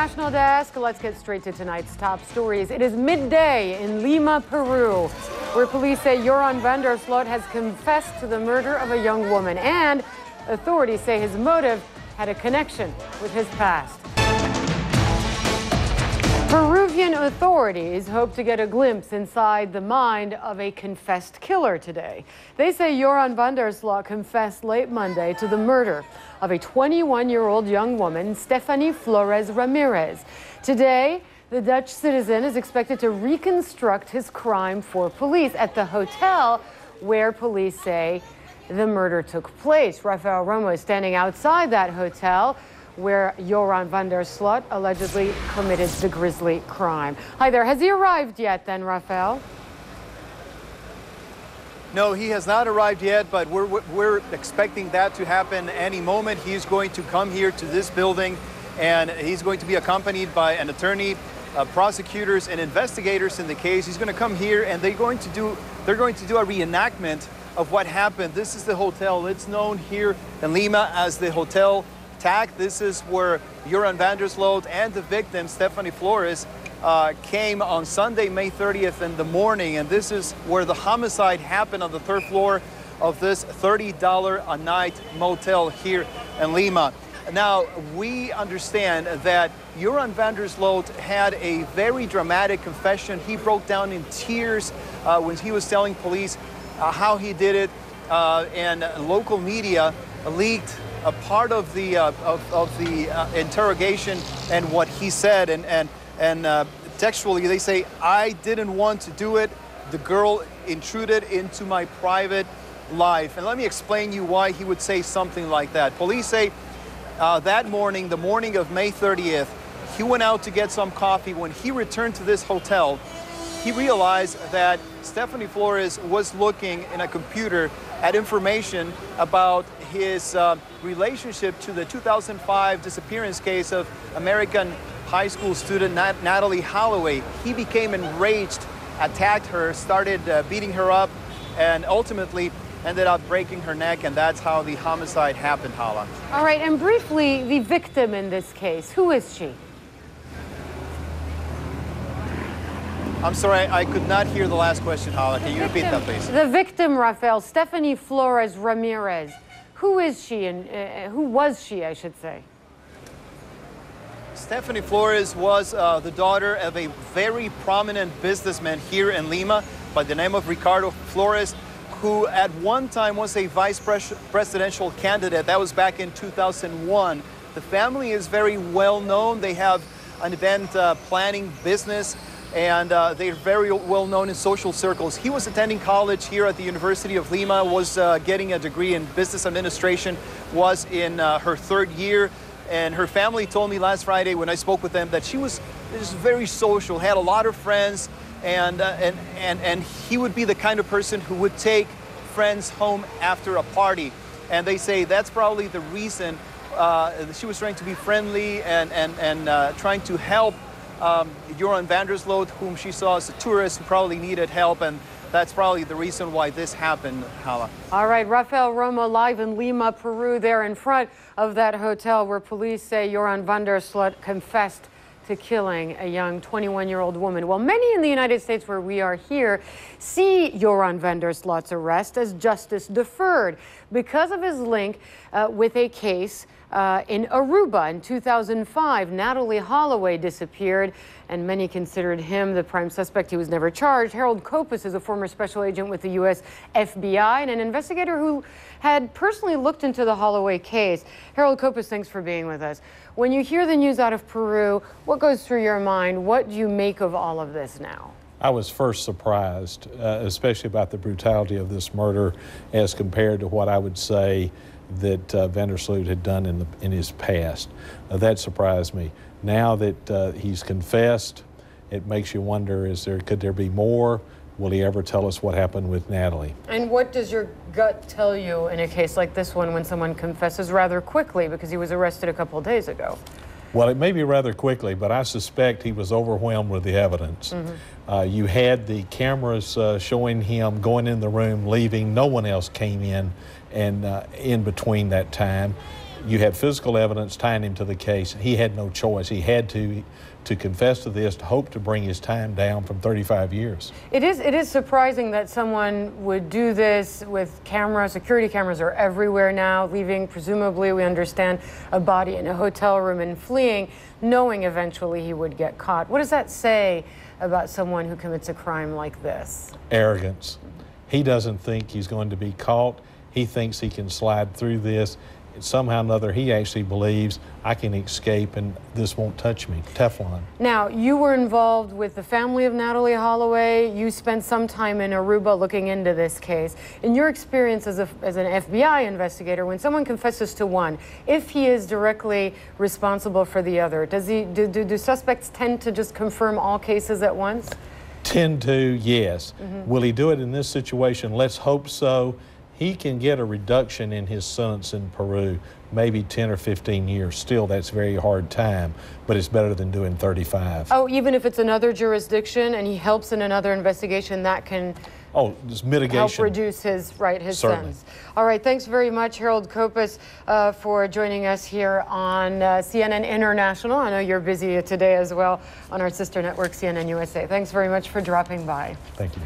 National Desk. Let's get straight to tonight's top stories. It is midday in Lima, Peru, where police say Joran van der Sloot has confessed to the murder of a young woman, and authorities say his motive had a connection with his past. Peruvian authorities hope to get a glimpse inside the mind of a confessed killer today. They say Joran van der Sloot confessed late Monday to the murder of a 21-year-old young woman, Stephany Flores Ramirez. Today, the Dutch citizen is expected to reconstruct his crime for police at the hotel where police say the murder took place. Rafael Romo is standing outside that hotel where Joran van der Sloot allegedly committed the grisly crime. Hi there. Has he arrived yet then, Rafael? No, he has not arrived yet, but we're expecting that to happen any moment. He's going to come here to this building, and he's going to be accompanied by an attorney, prosecutors, and investigators in the case. He's going to come here, and they're going to do a reenactment of what happened. This is the hotel. It's known here in Lima as the Hotel Tag. This is where Joran van der Sloot and the victim, Stephany Flores, came on Sunday, May 30th in the morning, and this is where the homicide happened on the third floor of this $30 a night motel here in Lima. Now, we understand that Joran van der Sloot had a very dramatic confession. He broke down in tears when he was telling police how he did it, and local media leaked a part of the interrogation and what he said, and textually they say, "I didn't want to do it. The girl intruded into my private life." And let me explain you why he would say something like that. Police say that morning, the morning of May 30th, he went out to get some coffee. When he returned to this hotel, he realized that Stephany Flores was looking in a computer at information about his relationship to the 2005 disappearance case of American high school student Natalee Holloway. He became enraged, attacked her, started beating her up, and ultimately ended up breaking her neck, and that's how the homicide happened, Hala. All right, and briefly, the victim in this case, who is she? I'm sorry, I could not hear the last question, Hala. Can you repeat that, please? The victim, Rafael, Stephany Flores Ramirez. Who is she, and who was she, I should say? Stephany Flores was the daughter of a very prominent businessman here in Lima by the name of Ricardo Flores, who at one time was a vice presidential candidate. That was back in 2001. The family is very well known. They have an event planning business, and they're very well known in social circles. He was attending college here at the University of Lima, was getting a degree in business administration, was in her third year, and her family told me last Friday when I spoke with them that she was just very social, had a lot of friends, and he would be the kind of person who would take friends home after a party. And they say that's probably the reason she was trying to be friendly and trying to help Joran van der Sloot, whom she saw as a tourist who probably needed help, and that's probably the reason why this happened, Hala. All right, Rafael Romo live in Lima, Peru, there in front of that hotel where police say Joran van der Sloot confessed to killing a young 21-year-old woman. Well, many in the United States where we are here see Joran van der Sloot's arrest as justice deferred because of his link with a case in Aruba. In 2005, Natalee Holloway disappeared, and many considered him the prime suspect. He was never charged. Copus is a former special agent with the U.S. FBI and an investigator who had personally looked into the Holloway case. Copus, thanks for being with us. When you hear the news out of Peru, what goes through your mind? What do you make of all of this now? I was first surprised, especially about the brutality of this murder as compared to what I would say that van der Sloot had done in his past. That surprised me. Now that he's confessed, it makes you wonder, could there be more? Will he ever tell us what happened with Natalee? And what does your gut tell you in a case like this one when someone confesses rather quickly because he was arrested a couple of days ago? Well, it may be rather quickly, but I suspect he was overwhelmed with the evidence. Mm-hmm. You had the cameras showing him going in the room, leaving. No one else came in, and in between that time. You had physical evidence tying him to the case. He had no choice. He had to confess to this to hope to bring his time down from 35 years. It is surprising that someone would do this with cameras. Security cameras are everywhere now, leaving, presumably, we understand, a body in a hotel room and fleeing, knowing eventually he would get caught. What does that say about someone who commits a crime like this? Arrogance. He doesn't think he's going to be caught. He thinks he can slide through this. Somehow or another, he actually believes I can escape and this won't touch me. Teflon. Now, you were involved with the family of Natalee Holloway. You spent some time in Aruba looking into this case. In your experience as an FBI investigator, when someone confesses to one, if he is directly responsible for the other, do suspects tend to just confirm all cases at once? Tend to, yes. Will he do it in this situation? Let's hope so. He can get a reduction in his sentence in Peru, maybe 10 or 15 years. Still, that's a very hard time, but it's better than doing 35. Oh, even if it's another jurisdiction and he helps in another investigation, that can just mitigation. help reduce his sentence. All right, thanks very much, Harold Copus, for joining us here on CNN International. I know you're busy today as well on our sister network, CNN USA. Thanks very much for dropping by. Thank you.